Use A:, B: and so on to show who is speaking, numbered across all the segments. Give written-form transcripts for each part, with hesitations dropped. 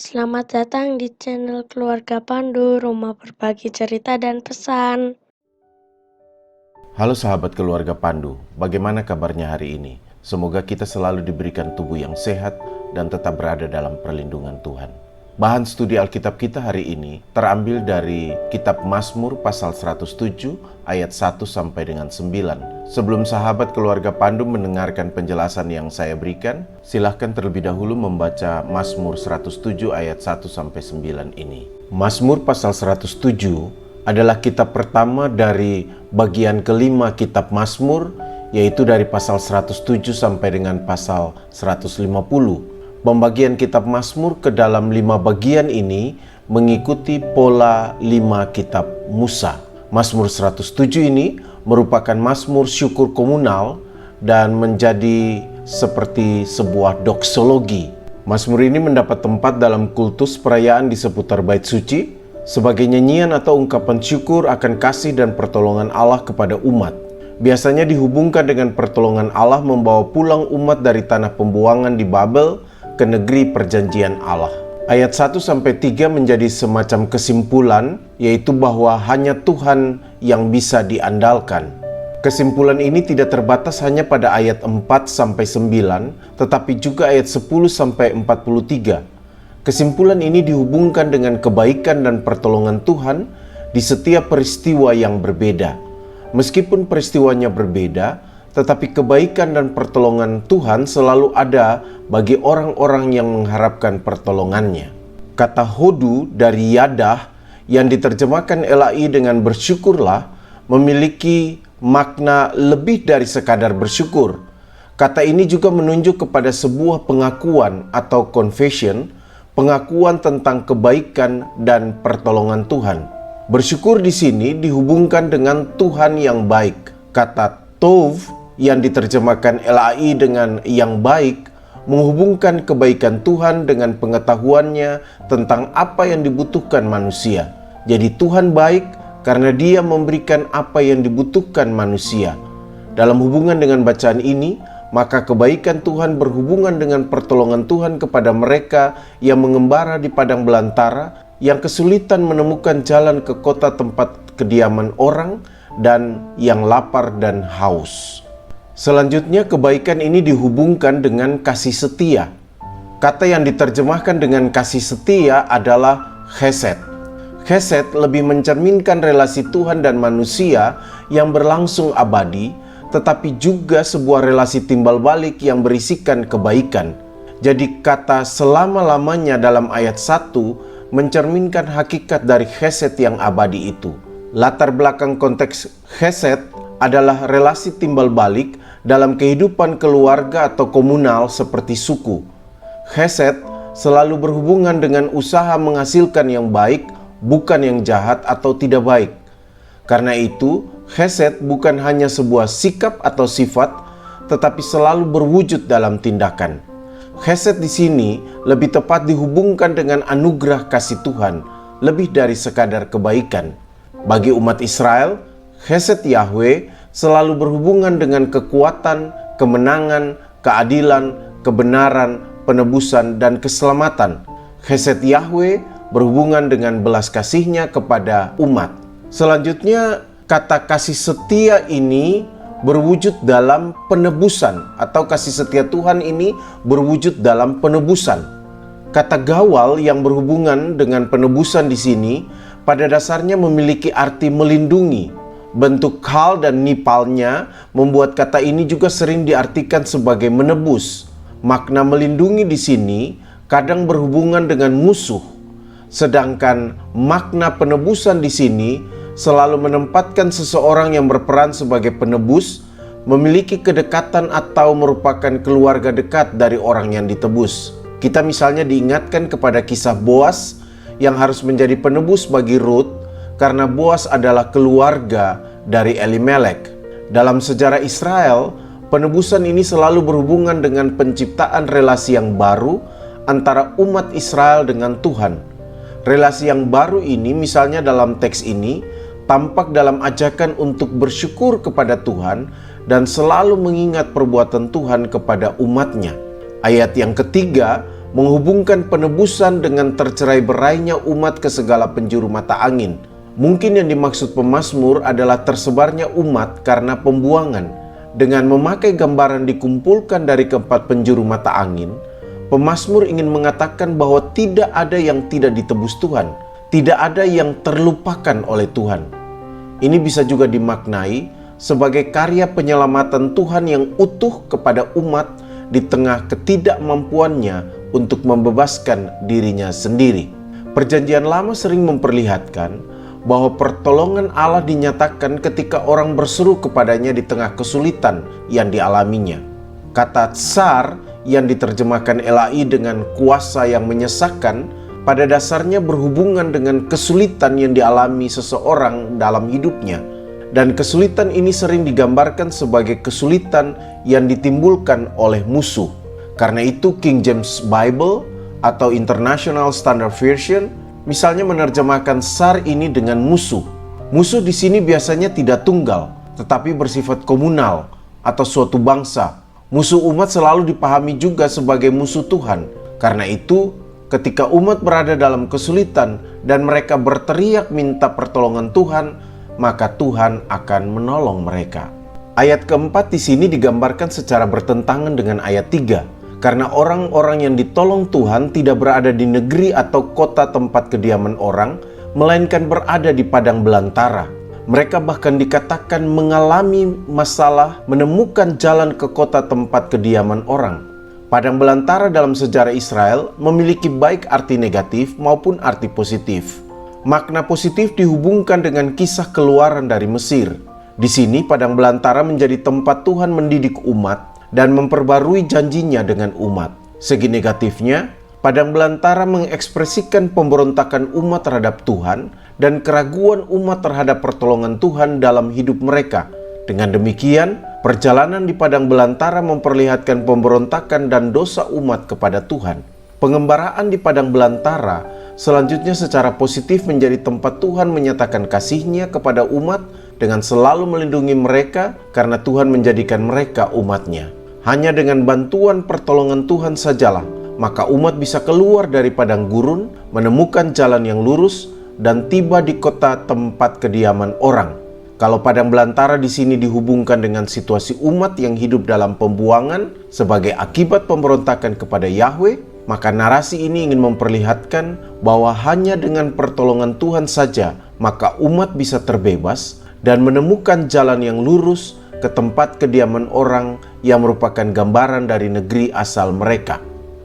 A: Selamat datang di channel Keluarga Pandu, rumah berbagi cerita dan pesan.
B: Halo sahabat keluarga Pandu, bagaimana kabarnya hari ini? Semoga kita selalu diberikan tubuh yang sehat dan tetap berada dalam perlindungan Tuhan. Bahan studi Alkitab kita hari ini terambil dari kitab Mazmur pasal 107 ayat 1 sampai dengan 9. Sebelum sahabat keluarga Pandu mendengarkan penjelasan yang saya berikan, silahkan terlebih dahulu membaca Mazmur 107 ayat 1 sampai 9 ini. Mazmur pasal 107 adalah kitab pertama dari bagian kelima kitab Mazmur, yaitu dari pasal 107 sampai dengan pasal 150. Pembagian kitab Mazmur ke dalam 5 bagian ini mengikuti pola 5 kitab Musa. Mazmur 107 ini merupakan mazmur syukur komunal dan menjadi seperti sebuah doksologi. Mazmur ini mendapat tempat dalam kultus perayaan di seputar Bait Suci sebagai nyanyian atau ungkapan syukur akan kasih dan pertolongan Allah kepada umat. Biasanya dihubungkan dengan pertolongan Allah membawa pulang umat dari tanah pembuangan di Babel ke negeri perjanjian Allah. Ayat 1-3 menjadi semacam kesimpulan, yaitu bahwa hanya Tuhan yang bisa diandalkan. Kesimpulan ini tidak terbatas hanya pada ayat 4-9, tetapi juga ayat 10-43. Kesimpulan ini dihubungkan dengan kebaikan dan pertolongan Tuhan di setiap peristiwa yang berbeda. Meskipun peristiwanya berbeda, tetapi kebaikan dan pertolongan Tuhan selalu ada bagi orang-orang yang mengharapkan pertolongannya. Kata hodu dari yadah yang diterjemahkan LAI dengan bersyukurlah memiliki makna lebih dari sekadar bersyukur. Kata ini juga menunjuk kepada sebuah pengakuan atau confession, pengakuan tentang kebaikan dan pertolongan Tuhan. Bersyukur di sini dihubungkan dengan Tuhan yang baik. Kata tov yang diterjemahkan LAI dengan yang baik menghubungkan kebaikan Tuhan dengan pengetahuannya tentang apa yang dibutuhkan manusia. Jadi Tuhan baik karena Dia memberikan apa yang dibutuhkan manusia. Dalam hubungan dengan bacaan ini, maka kebaikan Tuhan berhubungan dengan pertolongan Tuhan kepada mereka yang mengembara di padang belantara, yang kesulitan menemukan jalan ke kota tempat kediaman orang, dan yang lapar dan haus. Selanjutnya, kebaikan ini dihubungkan dengan kasih setia. Kata yang diterjemahkan dengan kasih setia adalah chesed. Chesed lebih mencerminkan relasi Tuhan dan manusia yang berlangsung abadi, tetapi juga sebuah relasi timbal balik yang berisikan kebaikan. Jadi kata selama-lamanya dalam ayat 1 mencerminkan hakikat dari chesed yang abadi itu. Latar belakang konteks chesed adalah relasi timbal balik dalam kehidupan keluarga atau komunal seperti suku. Chesed selalu berhubungan dengan usaha menghasilkan yang baik, bukan yang jahat atau tidak baik. Karena itu, chesed bukan hanya sebuah sikap atau sifat, tetapi selalu berwujud dalam tindakan. Chesed di sini lebih tepat dihubungkan dengan anugerah kasih Tuhan, lebih dari sekadar kebaikan. Bagi umat Israel, chesed Yahweh selalu berhubungan dengan kekuatan, kemenangan, keadilan, kebenaran, penebusan, dan keselamatan. Chesed Yahweh berhubungan dengan belas kasih-Nya kepada umat. Selanjutnya, kata kasih setia ini berwujud dalam penebusan, atau kasih setia Tuhan ini berwujud dalam penebusan. Kata gawal yang berhubungan dengan penebusan di sini pada dasarnya memiliki arti melindungi. Bentuk kal dan nipalnya membuat kata ini juga sering diartikan sebagai menebus. Makna melindungi di sini kadang berhubungan dengan musuh, sedangkan makna penebusan di sini selalu menempatkan seseorang yang berperan sebagai penebus, memiliki kedekatan atau merupakan keluarga dekat dari orang yang ditebus. Kita misalnya diingatkan kepada kisah Boas yang harus menjadi penebus bagi Ruth, karena Boas adalah keluarga dari Elimelek. Dalam sejarah Israel, penebusan ini selalu berhubungan dengan penciptaan relasi yang baru antara umat Israel dengan Tuhan. Relasi yang baru ini, misalnya dalam teks ini, tampak dalam ajakan untuk bersyukur kepada Tuhan dan selalu mengingat perbuatan Tuhan kepada umatnya. Ayat yang ketiga menghubungkan penebusan dengan tercerai-berainya umat ke segala penjuru mata angin. Mungkin yang dimaksud pemazmur adalah tersebarnya umat karena pembuangan. Dengan memakai gambaran dikumpulkan dari keempat penjuru mata angin, pemazmur ingin mengatakan bahwa tidak ada yang tidak ditebus Tuhan, tidak ada yang terlupakan oleh Tuhan. Ini bisa juga dimaknai sebagai karya penyelamatan Tuhan yang utuh kepada umat di tengah ketidakmampuannya untuk membebaskan dirinya sendiri. Perjanjian Lama sering memperlihatkan bahwa pertolongan Allah dinyatakan ketika orang berseru kepadanya di tengah kesulitan yang dialaminya. Kata tsar yang diterjemahkan LAI dengan kuasa yang menyesakkan pada dasarnya berhubungan dengan kesulitan yang dialami seseorang dalam hidupnya. Dan kesulitan ini sering digambarkan sebagai kesulitan yang ditimbulkan oleh musuh. Karena itu King James Bible atau International Standard Version misalnya menerjemahkan SAR ini dengan musuh. Musuh di sini biasanya tidak tunggal, tetapi bersifat komunal atau suatu bangsa. Musuh umat selalu dipahami juga sebagai musuh Tuhan. Karena itu, ketika umat berada dalam kesulitan dan mereka berteriak minta pertolongan Tuhan, maka Tuhan akan menolong mereka. Ayat keempat di sini digambarkan secara bertentangan dengan ayat 3. Karena orang-orang yang ditolong Tuhan tidak berada di negeri atau kota tempat kediaman orang, melainkan berada di padang belantara. Mereka bahkan dikatakan mengalami masalah menemukan jalan ke kota tempat kediaman orang. Padang belantara dalam sejarah Israel memiliki baik arti negatif maupun arti positif. Makna positif dihubungkan dengan kisah keluaran dari Mesir. Di sini padang belantara menjadi tempat Tuhan mendidik umat dan memperbarui janjinya dengan umat. Segi negatifnya, padang belantara mengekspresikan pemberontakan umat terhadap Tuhan dan keraguan umat terhadap pertolongan Tuhan dalam hidup mereka. Dengan demikian, perjalanan di padang belantara memperlihatkan pemberontakan dan dosa umat kepada Tuhan. Pengembaraan di padang belantara selanjutnya secara positif menjadi tempat Tuhan menyatakan kasih-Nya kepada umat dengan selalu melindungi mereka karena Tuhan menjadikan mereka umat-Nya. Hanya dengan bantuan pertolongan Tuhan sajalah, maka umat bisa keluar dari padang gurun, menemukan jalan yang lurus, dan tiba di kota tempat kediaman orang. Kalau padang belantara di sini dihubungkan dengan situasi umat yang hidup dalam pembuangan sebagai akibat pemberontakan kepada Yahweh, maka narasi ini ingin memperlihatkan bahwa hanya dengan pertolongan Tuhan saja, maka umat bisa terbebas dan menemukan jalan yang lurus ke tempat kediaman orang yang merupakan gambaran dari negeri asal mereka.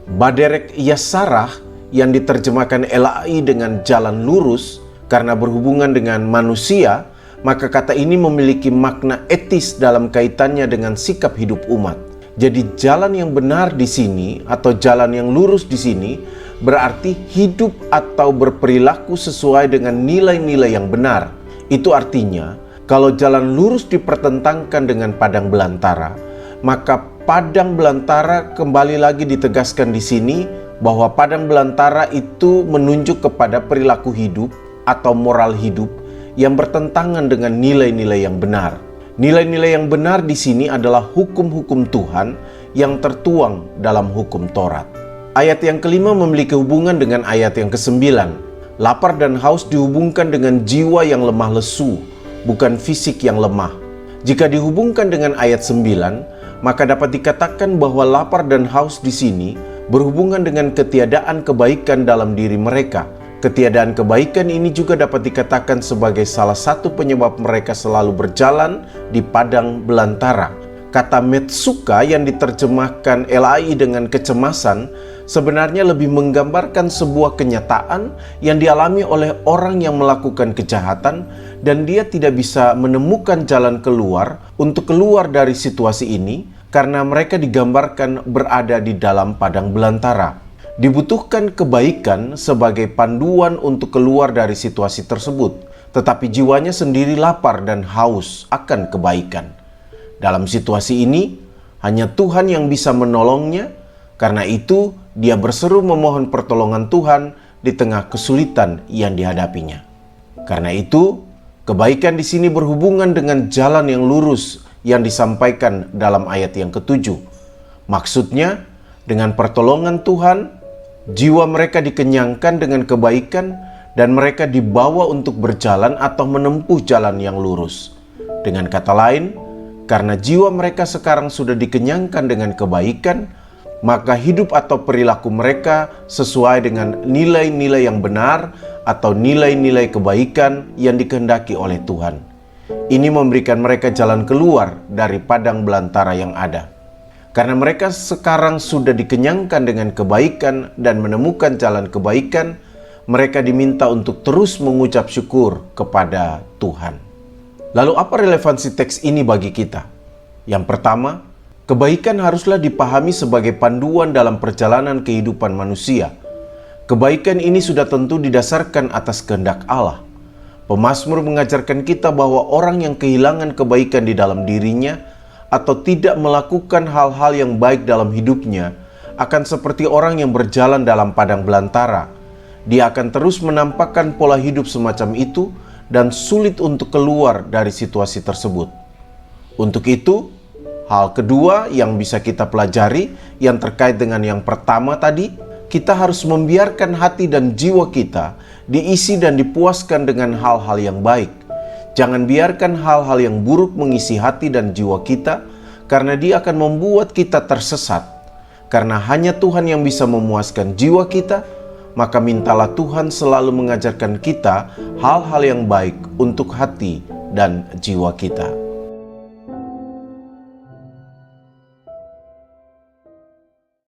B: Baderek Yasarah yang diterjemahkan LAI dengan jalan lurus karena berhubungan dengan manusia, maka kata ini memiliki makna etis dalam kaitannya dengan sikap hidup umat. Jadi jalan yang benar di sini atau jalan yang lurus di sini berarti hidup atau berperilaku sesuai dengan nilai-nilai yang benar. Itu artinya kalau jalan lurus dipertentangkan dengan padang belantara, maka padang belantara kembali lagi ditegaskan di sini bahwa padang belantara itu menunjuk kepada perilaku hidup atau moral hidup yang bertentangan dengan nilai-nilai yang benar. Nilai-nilai yang benar di sini adalah hukum-hukum Tuhan yang tertuang dalam hukum Taurat. Ayat yang kelima memiliki hubungan dengan ayat yang kesembilan. Lapar dan haus dihubungkan dengan jiwa yang lemah lesu, bukan fisik yang lemah. Jika dihubungkan dengan ayat 9, maka dapat dikatakan bahwa lapar dan haus di sini berhubungan dengan ketiadaan kebaikan dalam diri mereka. Ketiadaan kebaikan ini juga dapat dikatakan sebagai salah satu penyebab mereka selalu berjalan di padang belantara. Kata metsuka yang diterjemahkan LAI dengan kecemasan sebenarnya lebih menggambarkan sebuah kenyataan yang dialami oleh orang yang melakukan kejahatan dan dia tidak bisa menemukan jalan keluar untuk keluar dari situasi ini karena mereka digambarkan berada di dalam padang belantara. Dibutuhkan kebaikan sebagai panduan untuk keluar dari situasi tersebut, tetapi jiwanya sendiri lapar dan haus akan kebaikan. Dalam situasi ini, hanya Tuhan yang bisa menolongnya, karena itu dia berseru memohon pertolongan Tuhan di tengah kesulitan yang dihadapinya. Karena itu, kebaikan di sini berhubungan dengan jalan yang lurus yang disampaikan dalam ayat yang ke-7. Maksudnya, dengan pertolongan Tuhan, Jiwa mereka dikenyangkan dengan kebaikan dan mereka dibawa untuk berjalan atau menempuh jalan yang lurus. Dengan kata lain, karena jiwa mereka sekarang sudah dikenyangkan dengan kebaikan, maka hidup atau perilaku mereka sesuai dengan nilai-nilai yang benar atau nilai-nilai kebaikan yang dikehendaki oleh Tuhan. Ini memberikan mereka jalan keluar dari padang belantara yang ada. Karena mereka sekarang sudah dikenyangkan dengan kebaikan dan menemukan jalan kebaikan, mereka diminta untuk terus mengucap syukur kepada Tuhan. Lalu apa relevansi teks ini bagi kita? Yang pertama, kebaikan haruslah dipahami sebagai panduan dalam perjalanan kehidupan manusia. Kebaikan ini sudah tentu didasarkan atas kehendak Allah. Pemazmur mengajarkan kita bahwa orang yang kehilangan kebaikan di dalam dirinya atau tidak melakukan hal-hal yang baik dalam hidupnya akan seperti orang yang berjalan dalam padang belantara. Dia akan terus menampakkan pola hidup semacam itu dan sulit untuk keluar dari situasi tersebut. Untuk itu, hal kedua yang bisa kita pelajari yang terkait dengan yang pertama tadi, kita harus membiarkan hati dan jiwa kita diisi dan dipuaskan dengan hal-hal yang baik. Jangan biarkan hal-hal yang buruk mengisi hati dan jiwa kita, karena dia akan membuat kita tersesat. Karena hanya Tuhan yang bisa memuaskan jiwa kita, maka mintalah Tuhan selalu mengajarkan kita hal-hal yang baik untuk hati dan jiwa kita.